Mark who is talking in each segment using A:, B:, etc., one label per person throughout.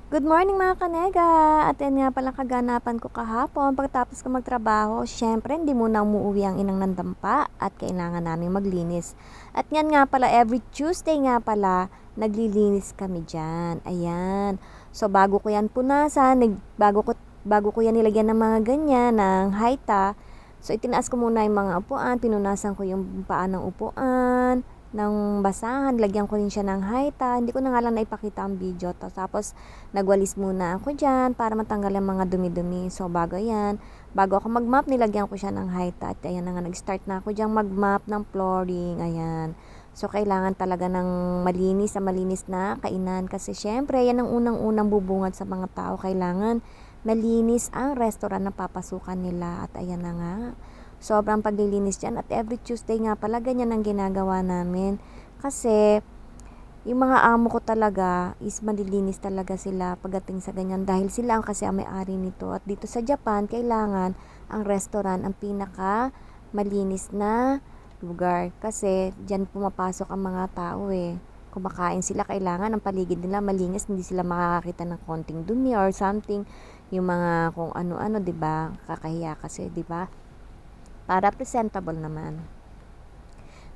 A: Good morning mga kanega! At yan nga palang kaganapan ko kahapon pagkatapos ko magtrabaho. Syempre, hindi muna umuwi ang inang ng dampa at kailangan namin maglinis. At yan nga pala, every Tuesday nga pala, naglilinis kami dyan. Ayan. So, bago ko yan punasan, bago ko yan nilagyan ng mga ganyan, ng haita. So, itinaas ko muna yung mga upuan, pinunasan ko yung paan ng upuan, ng basahan, lagyan ko rin siya ng haita. Hindi ko na nga lang naipakita ang video. Tapos, nagwalis muna ako dyan para matanggal ang mga dumi-dumi. So, bago ako mag-mop, nilagyan ko siya ng haita. At ayan na nga, nag-start na ako dyan mag-mop ng flooring. Ayan. So, kailangan talaga ng malinis na kainan. Kasi, syempre, yan ang unang-unang bubungad sa mga tao. Kailangan malinis ang restaurant na papasukan nila. At ayan na nga, sobrang paglilinis dyan. At every Tuesday nga pala, ganyan ang ginagawa namin. Kasi, yung mga amo ko talaga is malilinis talaga sila pagdating sa ganyan. Dahil sila ang kasi ang may-ari nito. At dito sa Japan, kailangan ang restaurant ang pinaka malinis na lugar. Kasi, dyan pumapasok ang mga tao eh. Kumakain sila, kailangan ang paligid nila malinis, hindi sila makakakita ng konting dumi or something. Yung mga kung ano-ano, 'di ba? Kakahiya kasi, 'di ba? Para presentable naman.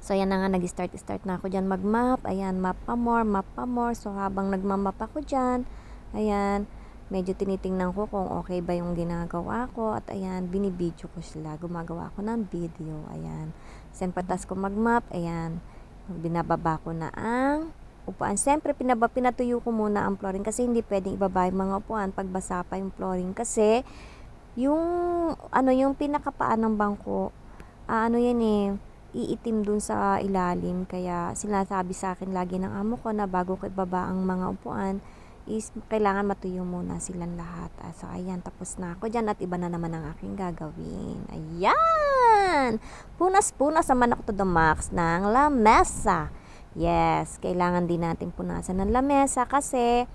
A: So, ayan na nga, nag-start na ako dyan mag-map. Ayan, map pa more. So, habang nagmamap ako dyan, ayan, medyo tinitingnan ko kung okay ba yung ginagawa ko. At ayan, binibidyo ko sila. Gumagawa ako ng video. Ayan. Sen patas ko mag-map. Ayan, binababa ko na ang upuan. Siyempre, pinatuyo ko muna ang flooring kasi hindi pwedeng ibaba yung mga upuan pag basa pa yung flooring. Kasi, yung yung pinakapaan ng bangko, ano yan eh, iitim dun sa ilalim. Kaya sinasabi sa akin lagi ng amo ko na bago ko ibaba ang mga upuan is kailangan matuyo muna silang lahat. So ayan, tapos na ako dyan at iba na naman ang aking gagawin. Ayan! Punas-punas naman ako to the max ng lamesa. Yes, kailangan din natin punasan ng lamesa kasi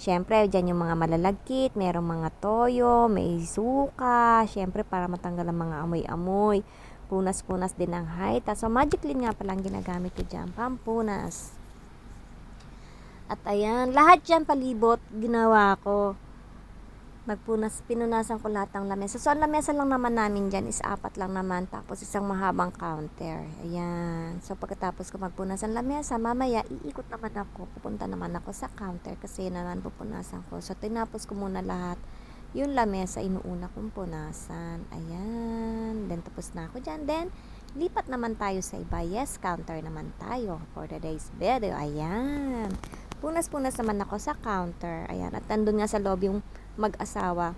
A: siyempre, dyan yung mga malalagkit, merong mga toyo, may suka, siyempre para matanggal ang mga amoy-amoy. Punas-punas din ang haita. So, Magic Clean nga palang ginagamit ko dyan, pampunas. At ayan, lahat dyan palibot, ginawa ko. Pinunasan ko lahat ng lamesa. So, ang lamesa lang naman namin dyan is 4 lang naman. Tapos, isang mahabang counter. Ayan. So, pagkatapos ko magpunas ng lamesa, mamaya, iikot naman ako. Pupunta naman ako sa counter kasi yun naman pupunasan ko. So, tinapos ko muna lahat. Yung lamesa, inuuna kong punasan. Ayan. Then, tapos na ako dyan. Then, lipat naman tayo sa iba. Yes, counter naman tayo for today's video. Ayan. Punas-punas naman ako sa counter. Ayan. At nandun nga sa loob yung mag-asawa.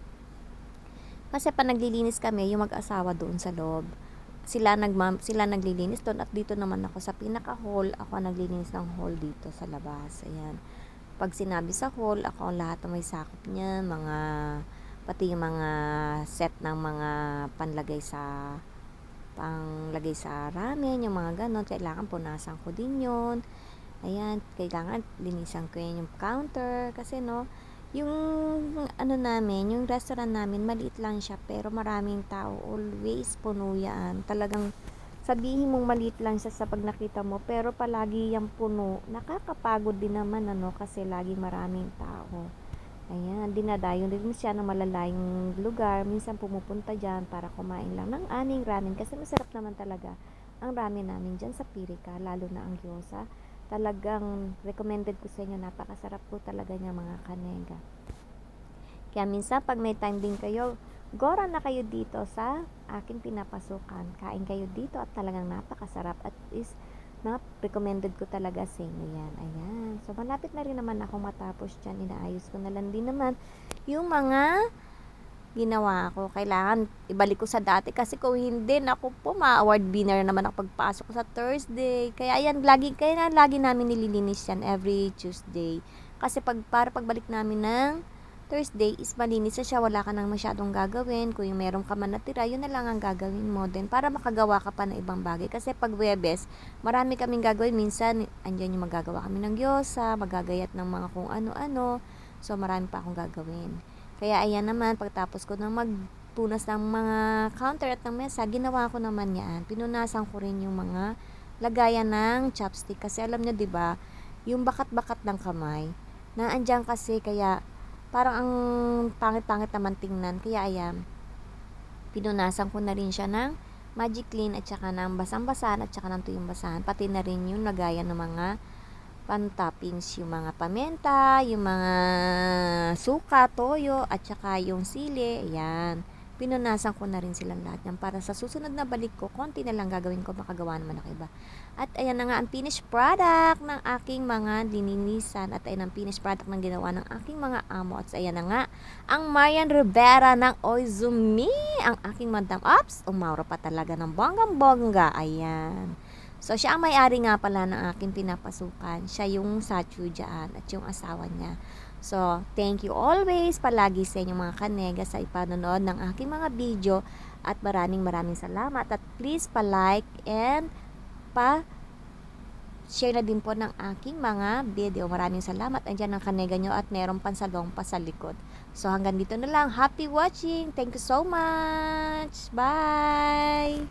A: Kasi pa naglilinis kami, yung mag-asawa doon sa loob. Sila naglilinis doon at dito naman ako sa pinaka-hall. Ako ang naglilinis ng hall dito sa labas. Ayan. Pag sinabi sa hall, ako ang lahat na may sakop niya. Pati yung mga set ng mga panglagay sa ramen, yung mga ganon. Kailangan punasan ko din yun. Ayan, kailangan linisan ko yun yung counter. Kasi yung yung restaurant namin, maliit lang siya pero maraming tao. Always puno yan. Talagang sabihin mong maliit lang siya sa pag nakita mo pero palagi yung puno. Nakakapagod din naman kasi lagi maraming tao. Ayan, dinadayo din siya ng malalayong lugar. Minsan pumupunta dyan para kumain lang ng aning ramen kasi masarap naman talaga ang ramen namin dyan sa Pirika, lalo na ang gyoza. Talagang recommended ko sa inyo, napakasarap po talaga niya mga kanega. Kaya minsan pag may time din kayo, gora na kayo dito sa aking pinapasukan. Kain kayo dito at talagang napakasarap at is recommended ko talaga sa inyo yan. Ayan. So malapit na rin naman ako matapos dyan. Inaayos ko na lang din naman yung mga ginawa ko. Kailangan ibalik ko sa dati kasi kung hindi, naku po, ma-award winner naman ako pagpasok ko sa Thursday. Kaya lagi namin nililinis yan every Tuesday. Kasi para pagbalik namin ng Thursday is malinis na siya, wala ka nang masyadong gagawin. Kung yung meron ka man natira, yun na lang ang gagawin mo din para makagawa ka pa ng ibang bagay. Kasi pag Webes, marami kaming gagawin. Minsan, andyan yung magagawa kami ng gyoza, magagayat ng mga kung ano-ano. So, marami pa akong gagawin. Kaya ayan naman, pagtapos ko nang magpunas ng mga counter at ng mesa, ginawa ko naman yan. Pinunasan ko rin yung mga lagayan ng chopstick. Kasi alam nyo, 'di ba, yung bakat-bakat ng kamay, naandyan kasi kaya parang ang pangit-pangit naman tingnan. Kaya ayan, pinunasan ko na rin siya ng Magic Clean at saka ng basang-basahan at saka ng tuyong basahan. Pati na rin yung lagayan ng mga pan-toppings, yung mga pamenta, yung mga suka, toyo, at saka yung sili. Ayan. Pinunasan ko na rin silang lahat yan para sa susunod na balik ko, konti na lang gagawin ko, makagawa naman ako iba. At ayan na nga ang finished product ng aking mga lininisan at ayan ang finished product ng ginawa ng aking mga amo. At ayan na nga ang Marian Rivera ng Oizumi, ang aking Madam Ops. Umaura pa talaga ng bonggang-bongga. Ayan. So, siya ang may-ari nga pala ng aking pinapasukan. Siya yung sachu dyan at yung asawa niya. So, thank you always palagi sa inyong mga kanega sa ipanonood ng aking mga video at maraming salamat at please pa-like and pa-share na din po ng aking mga video. Maraming salamat. Andiyan ang kanega nyo at meron pansalong pa sa likod. So, hanggang dito na lang. Happy watching. Thank you so much. Bye!